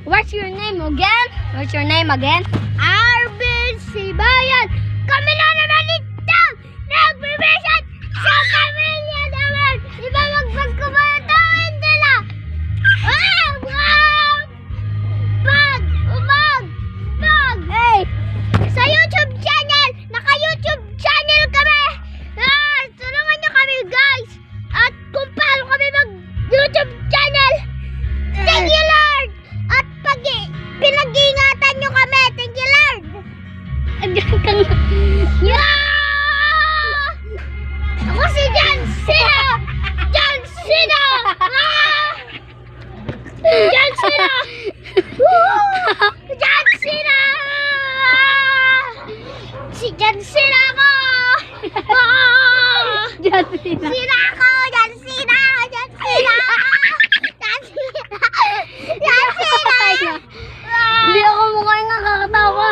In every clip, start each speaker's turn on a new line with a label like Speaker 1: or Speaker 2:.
Speaker 1: What's your name again? What's your name again? Arvin Sibayan. Kami na naman ito! Nagbibisan sa pamilya naman! Iba magpagkumatawin nila! Bag! Hey! Sa YouTube channel! Naka-YouTube channel kami! Tulungan nyo kami guys! At kung paano kami mag-YouTube channel! Thank you Lord! At pinag-iingatan nyo kami! Thank you Lord! Andiyan ka nga! Ako si John Cena! John Cena! John Cena! John Cena! Si John Cena ako! John Cena! Cena ako! John Cena! John Cena! John Cena! John Cena! Hindi ako mukhang nakakatawa.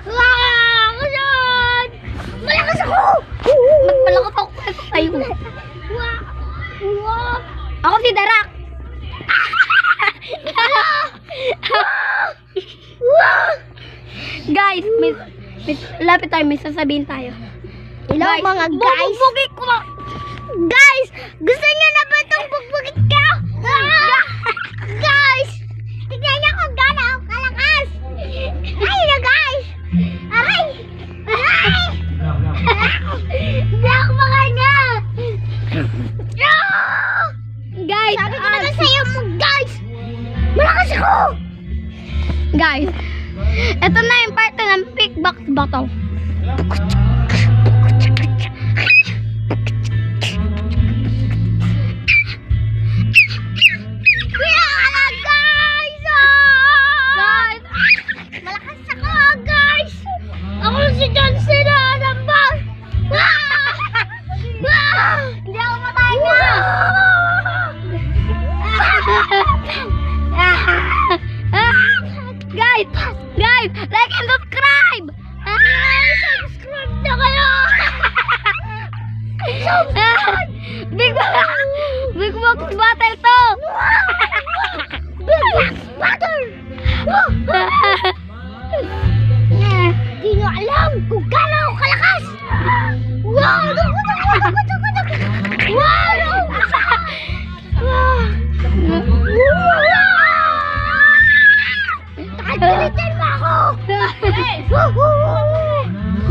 Speaker 1: Ako John! Malakas ako! Malakas ako tayo. Ako si Darak. Guys, lapit tayo, may sasabihin tayo. Hello guys, mga guys. Bugbugit ko na. Guys, gusto niyo na ba itong bugbugit ko? Guys, tignan niyo kung gaano ako kalakas. Ay na guys. Aray. Hindi ako makanya. Guys, sabi ko na sa'yo mo guys. Malakas ako. Guys, ito na yung part ng pickbox battle. Guys, malakas ako guys. Ako si John Cena ng bag. Hindi ako mataya. Guys, like and subscribe! Subscribe na kayo! Subscribe! Big Box Battle to! Big Box Battle! Di nyo alam kung gaano ako kalakas! Wow! Takalitan mo ako!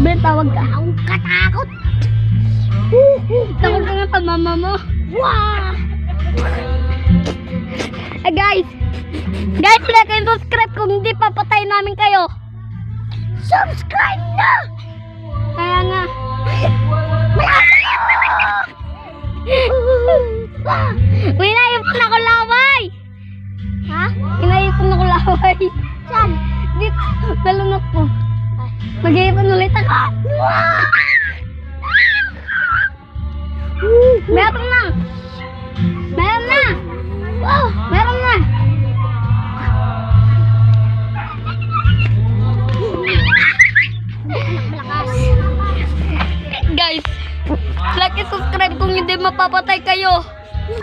Speaker 1: Ben, tawag ka. Akong katakot. Takot ka nga pa mama mo. Guys, like and subscribe kung hindi papatay namin kayo. Subscribe na! Kaya nga. Uy, naipon ako laway! Ha? Inaipon ako laway. Saan? Dito. Nalunok ko. Mag-iipon ulit ako. Meron na. Meron na. Guys, like and subscribe kung hindi mapapatay kayo.